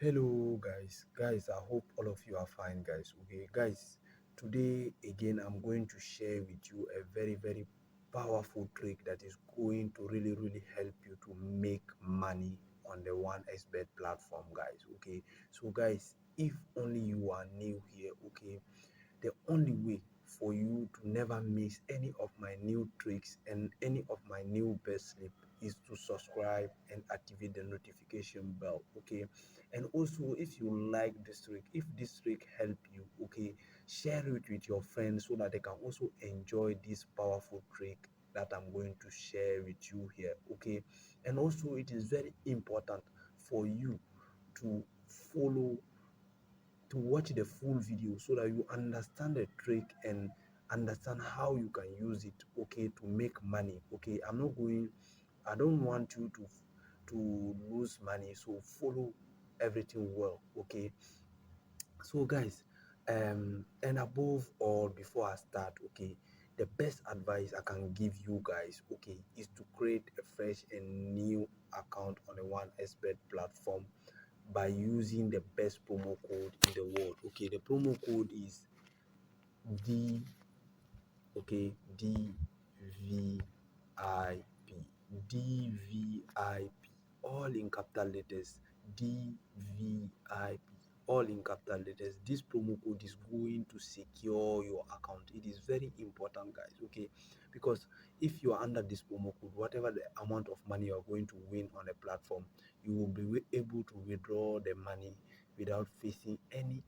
Hello guys, I hope all of you are fine guys. Okay guys, today again I'm going to share with you a very powerful trick that is going to really help you to make money on the 1xbet platform guys. Okay, so guys, if only you are new here, okay, the only way for you to never miss any of my new tricks and any of my new best slip is to subscribe and activate the notification bell. Okay, and also if you like this trick, if this trick help you, okay, share it with your friends so that they can also enjoy this powerful trick that I'm going to share with you here. Okay, and also it is very important for you to follow to watch the full video so that you understand the trick and understand how you can use it, okay, to make money. Okay, I don't want you to lose money, so follow everything well. Okay, so guys, and above all, before I start, okay, the best advice I can give you guys, okay, is to create a fresh and new account on the 1xbet platform by using the best promo code in the world. Okay, the promo code is D, okay, DVIP, all in capital letters. DVIP, all in capital letters. This promo code is going to secure your account. It is very important, guys. Okay, because if you are under this promo code, whatever the amount of money you are going to win on a platform, you will be able to withdraw the money without facing any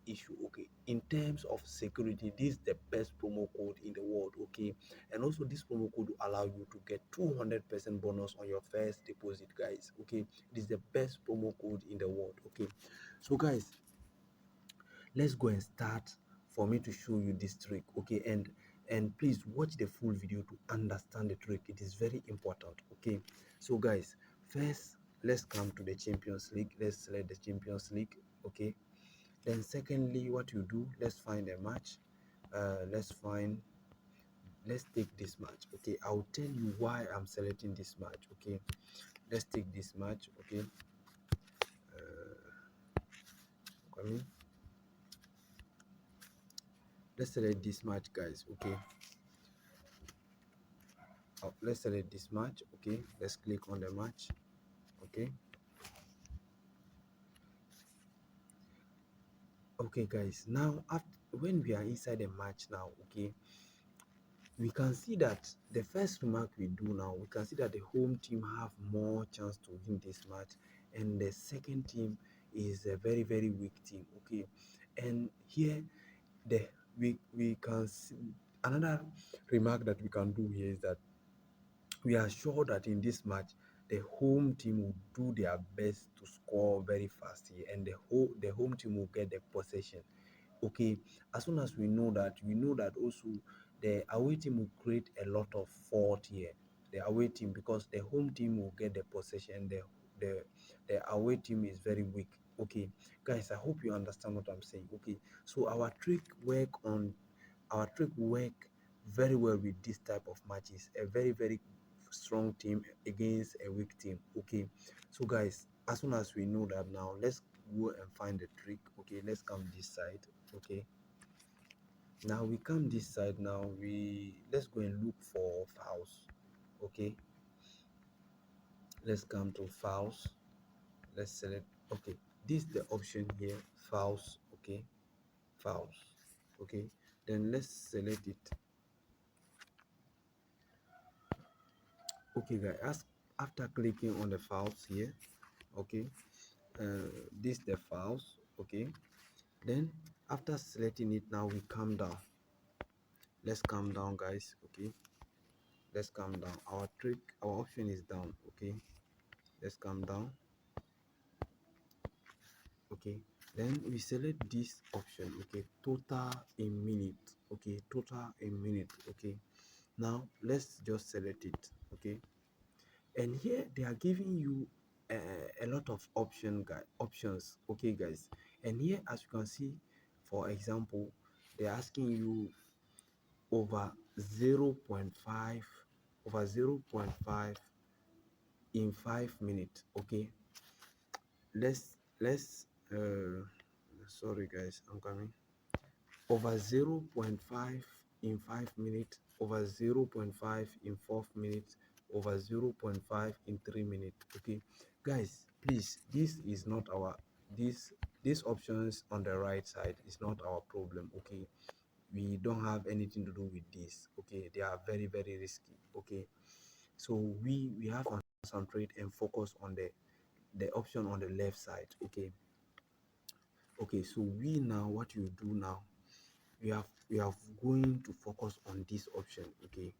issue. Okay, in terms of security, this is the best promo code in the world. Okay, and also this promo code will allow you to get 200% bonus on your first deposit, guys. Okay, it is the best promo code in the world. Okay, so guys, let's go and start for me to show you this trick. Okay, and please watch the full video to understand the trick. It is very important. Okay, so guys, first let's come to the Champions League. Let's select the Champions League. Okay, then secondly, what you do, let's find a match. Let's take this match. Okay, I'll tell you why I'm selecting this match. Okay, let's take this match. Okay, come in. Let's select this match, guys. Okay, let's select this match. Okay, let's click on the match. Okay, okay guys, now after when we are inside the match now, okay, we can see that the first remark we do now, we can see that the home team have more chance to win this match, and the second team is a very weak team. Okay, and here the we can see another remark that we can do here is that we are sure that in this match the home team will do their best to score very fast here, and the home team will get the possession. Okay, as soon as we know that also the away team will create a lot of fault here, the away team, because the home team will get the possession. The the away team is very weak. Okay guys, I hope you understand what I'm saying. Okay, so our trick work very well with this type of matches, a very strong team against a weak team. Okay, so guys, as soon as we know that, now let's go and find the trick. Okay, let's come this side. Okay, now we come this side. Now let's go and look for fouls. Okay, let's come to fouls. Let's select. Okay, this is the option here, fouls. Okay, fouls. Okay, then let's select it. Okay guys, after clicking on the files here, okay, this the files. Okay, then after selecting it, now we come down. Let's come down, guys. Okay, let's come down. Our option is down. Okay, let's come down. Okay, then we select this option. Okay, total in minute. Okay, total in minute. Okay, now let's just select it. Okay, and here they are giving you a lot of options. Okay guys, and here as you can see, for example, they're asking you over 0.5 over 0.5 in 5 minutes. Okay, let's let's sorry guys, I'm coming. Over 0.5 in 5 minutes, over 0.5 in 4 minutes, over 0.5 in 3 minutes. Okay, guys, please, this is not our, this these options on the right side is not our problem. Okay, we don't have anything to do with this. Okay, they are very very risky. Okay, so we have to concentrate and focus on the option on the left side. Okay, okay, so we now, what you do now, we have going to focus on this option. Okay,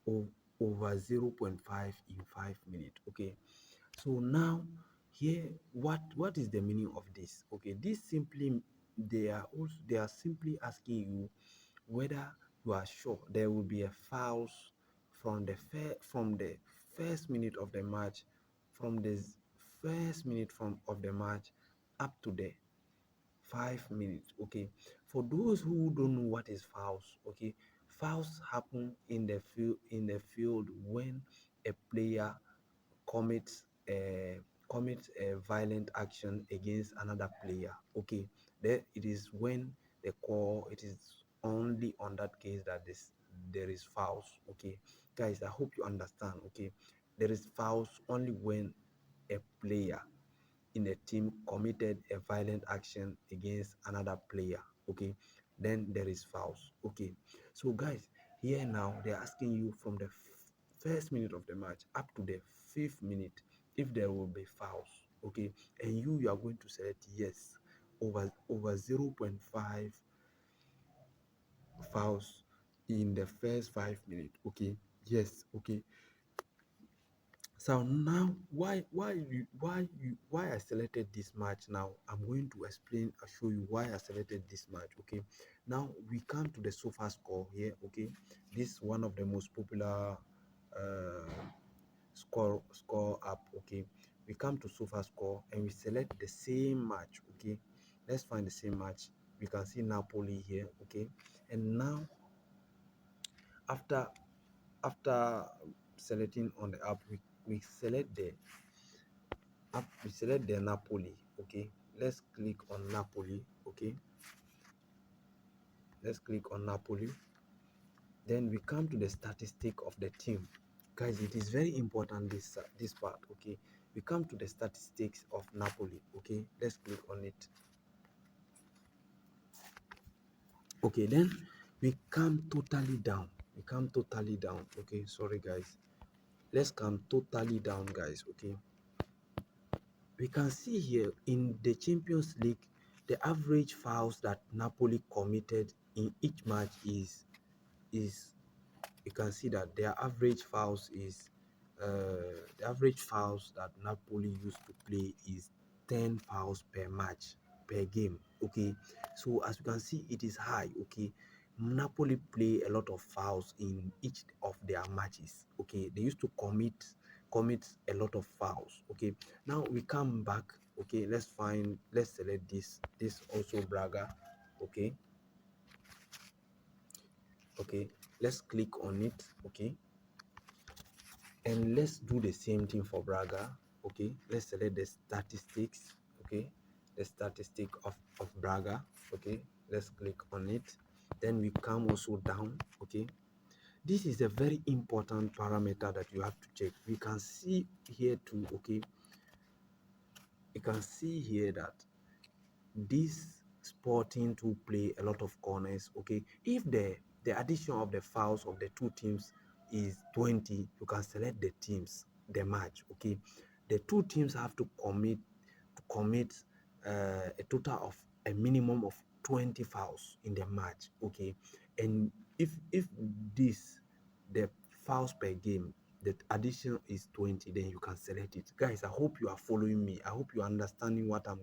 over 0.5 in 5 minutes. Okay, so now here, what is the meaning of this? Okay, this simply, they are simply asking you whether you are sure there will be a fouls from the first minute of the match, from the first minute of the match up to the 5 minutes. Okay, for those who don't know what is fouls, okay, fouls happen in the field when a player commits a violent action against another player. Okay, there it is when the call, it is only on that case that there is fouls. Okay, guys, I hope you understand. Okay, there is fouls only when a player in a team committed a violent action against another player. Okay, then there is fouls. Okay, so guys, here now they're asking you from the first minute of the match up to the 5th minute if there will be fouls. Okay, and you are going to select yes, over 0.5 fouls in the first 5 minutes. Okay, yes. Okay, so now, why I selected this match. Now I'm going to explain and show you why I selected this match. Okay, now we come to the sofa score here. Okay, this is one of the most popular score app. Okay, we come to sofa score and we select the same match. Okay, let's find the same match. We can see Napoli here. Okay, and now after after selecting on the app, we select the Napoli. Okay, let's click on Napoli. Okay, let's click on Napoli. Then we come to the statistic of the team. Guys, it is very important, this part. Okay, we come to the statistics of Napoli. Okay, let's click on it. Okay, then we come totally down. Okay, sorry guys, let's come totally down, guys. Okay, we can see here in the Champions League, the average fouls that Napoli committed in each match is you can see that their average fouls is the average fouls that Napoli used to play is 10 fouls per match, per game. Okay, so as you can see, it is high. Okay, Napoli play a lot of fouls in each of their matches. Okay, they used to commit a lot of fouls. Okay, now we come back. Okay, let's select this also Braga. Okay, okay, let's click on it. Okay, and let's do the same thing for Braga. Okay, let's select the statistics. Okay, the statistic of Braga. Okay, let's click on it. Then we come also down. Okay, this is a very important parameter that you have to check. We can see here too. Okay, you can see here that this Sporting to play a lot of corners. Okay, if the addition of the fouls of the two teams is 20, you can select the match. Okay, the two teams have to commit a total of a minimum of 20 fouls in the match. Okay, and if this the fouls per game, the addition is 20, then you can select it. Guys, I hope you are following me. I hope you are understanding what I'm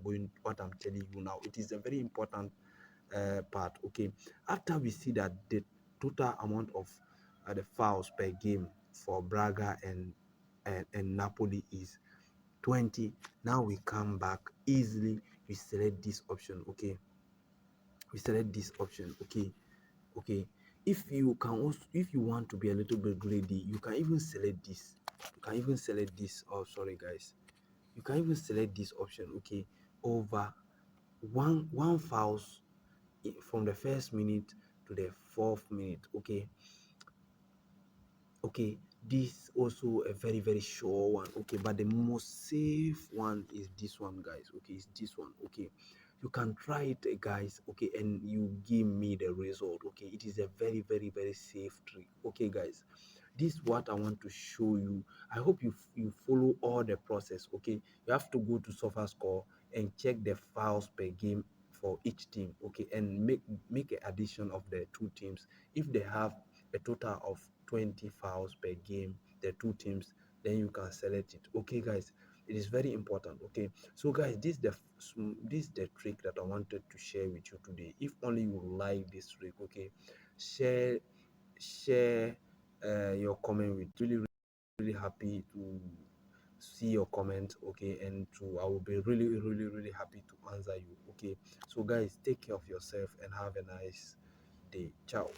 telling you now. It is a very important part. Okay, after we see that the total amount of the fouls per game for Braga and Napoli is 20, now we come back easily, we select this option. Okay, we select this option. Okay, okay, if you can also, if you want to be a little bit greedy, you can even select this. Oh, sorry guys, you can even select this option. Okay, over one fouls from the first minute to the fourth minute. Okay, this also a very sure one. Okay, but the most safe one is this one, guys. Okay, it's this one. Okay, you can try it, guys. Okay, and you give me the result. Okay, it is a very safe trick. Okay, guys, this is what I want to show you. I hope you follow all the process. Okay, you have to go to SofaScore and check the files per game for each team. Okay, and make an addition of the two teams. If they have a total of 20 files per game, the two teams, then you can select it. Okay, guys, it is very important. Okay, so guys, this is the trick that I wanted to share with you today. If only you like this trick, okay, share your comment with really happy to see your comment. Okay, and to I will be really happy to answer you. Okay, so guys, take care of yourself and have a nice day. Ciao.